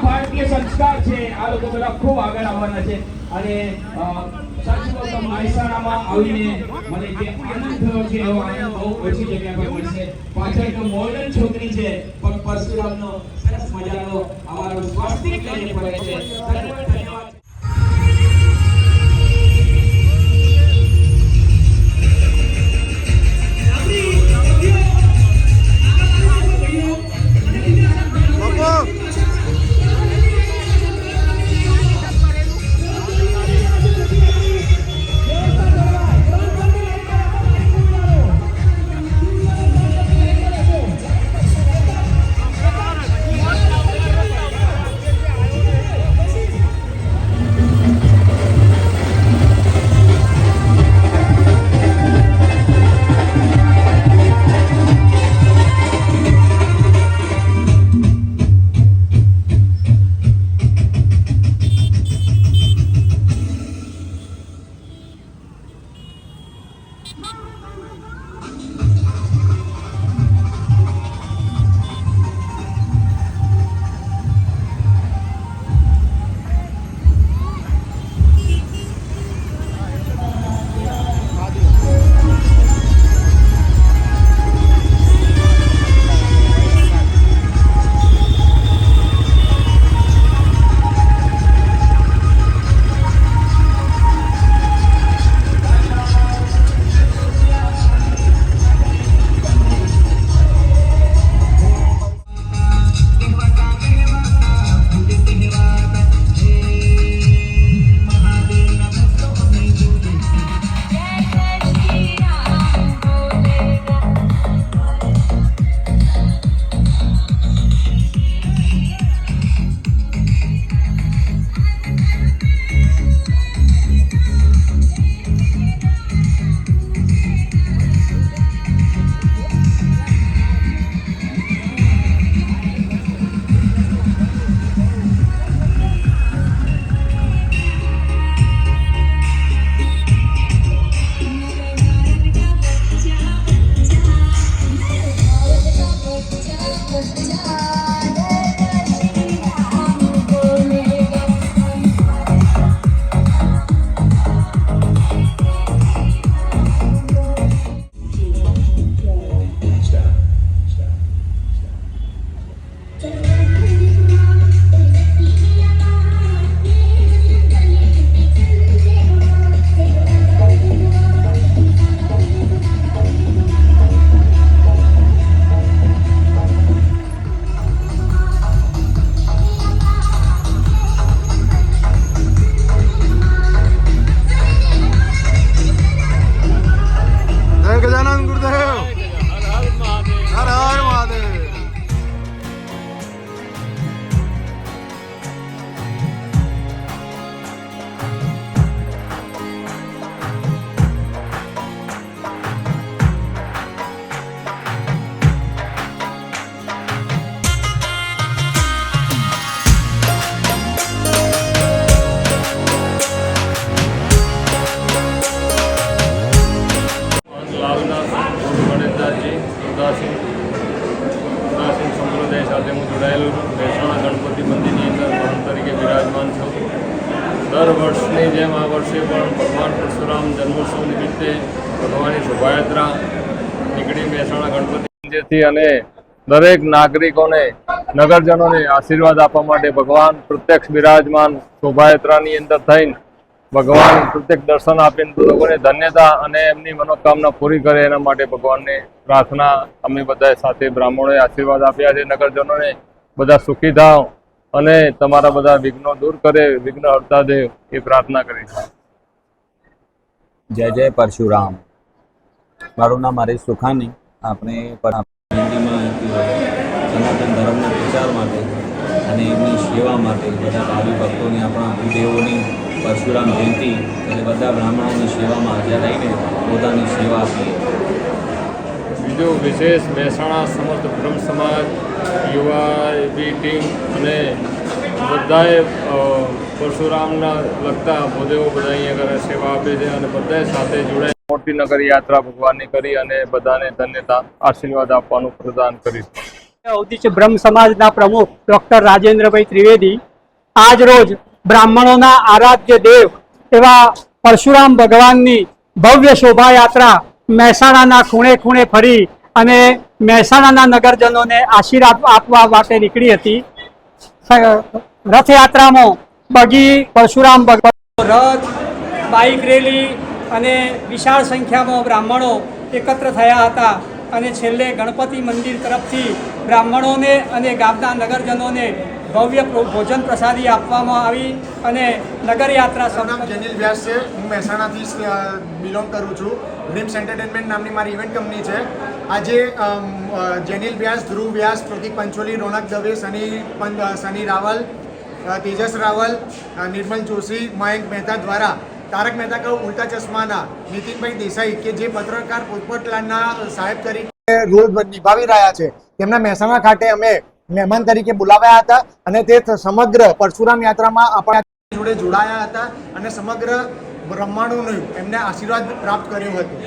ભારતીય સંસ્કાર છે આ લોકો બધા ખૂબ આગળ આવવાના છે અને સાચું તો મહેસાણામાં આવીને મને જે આનંદ થયો છે એવો આનંદ બહુ ઓછી જગ્યા પર મળશે પાછળ તો મોડર્ન છોકરી છે પણ પરશુરામનો સરસ મજાનો અમારો સ્વાસ્તિક લઈને પડે છે ધન્યવાદ વર્ષની જેમ આ વર્ષે પણ ભગવાન પરશુરામ જન્મોત્સવ નિમિત્તે ભગવાનની શોભાયાત્રા નીકળી મહેસાણા ગણપતિ મંદિરથી અને દરેક નાગરિકોને નગરજનોને આશીર્વાદ આપવા માટે ભગવાન પ્રત્યક્ષ બિરાજમાન શોભાયાત્રાની અંદર થઈને ભગવાન પ્રત્યક્ષ દર્શન આપીને લોકોને ધન્યતા અને એમની મનોકામના પૂરી કરે એના માટે ભગવાનને પ્રાર્થના અમે બધા સાથે બ્રાહ્મણોએ આશીર્વાદ આપ્યા છે. નગરજનોને બધા સુખી થાવ અને તમારા બધા વિઘ્નો દૂર કરે, વિઘ્ન હરતા દેવ એ પ્રાર્થના કરી છે. જય જય પરશુરામ. મારું નામ હરીશ સુખાની. આપણે હિન્દીમાં સનાતન ધર્મના પ્રચાર માટે અને એમની સેવા માટે બધા ભાવિ ભક્તોની આપણા ગુરુદેવોની પરશુરામ જયંતિ અને બધા બ્રાહ્મણોની સેવામાં હાજર રહીને પોતાની સેવા આપીએ. બીજું વિશેષ મહેસાણા સમસ્ત બ્રહ્મ સમાજ યુવા બી ટીમ અને બધાએ પરશુરામના લગતા ભૂદેવો બધા અહીંયા આગળ સેવા આપે છે અને બધાએ સાથે જોડાઈ મોટી નગર યાત્રા ભગવાનની કરી અને બધાને ધન્યતા આશીર્વાદ આપવાનું પ્રદાન કર્યું. અવધૂત બ્રહ્મ સમાજના પ્રમુખ ડૉક્ટર રાજેન્દ્રભાઈ ત્રિવેદી આજ રોજ બ્રાહ્મણોના આરાધ્ય દેવ એવા પરશુરામ ભગવાનની ભવ્ય શોભાયાત્રા મહેસાણાના ખૂણે ખૂણે ફરી અને મહેસાણાના નગરજનોને આશીર્વાદ આપવા માટે નીકળી હતી. રથયાત્રામાં બગી પરશુરામ ભગવાન રથ, બાઇક રેલી અને વિશાળ સંખ્યામાં બ્રાહ્મણો એકત્ર થયા હતા અને છેલ્લે ગણપતિ મંદિર તરફથી બ્રાહ્મણોને અને ગામના નગરજનોને ભવ્ય ભોજન પ્રસાદી આપવામાં આવી અને નગરયાત્રા. નામ જેનિલ વ્યાસ છે. હું મહેસાણાથી બિલોંગ કરું છું. ડ્રીમ્સ એન્ટરટેનમેન્ટ નામની મારી ઇવેન્ટ કંપની છે. આજે જેનિલ વ્યાસ, ધ્રુવ વ્યાસ, પ્રતિક પંચોલી, રોનક દવે, સની રાવલ, તેજસ રાવલ, નિર્મલ જોશી, મયંક મહેતા દ્વારા તારક મહેતા કા ઉલ્ટા ચશ્માના નીતિનભાઈ દેસાઈ કે જે પત્રકાર પોતપોતલાના સાહેબ તરીકે રોલ નિભાવી રહ્યા છે, તેમના મહેસાણા ખાતે અમે મહેમાન તરીકે બોલાવ્યા હતા અને તે સમગ્ર પરશુરામ યાત્રામાં આપણા જોડે જોડાયા હતા અને સમગ્ર બ્રહ્માંડોનું એમને આશીર્વાદ પ્રાપ્ત કર્યું હતું.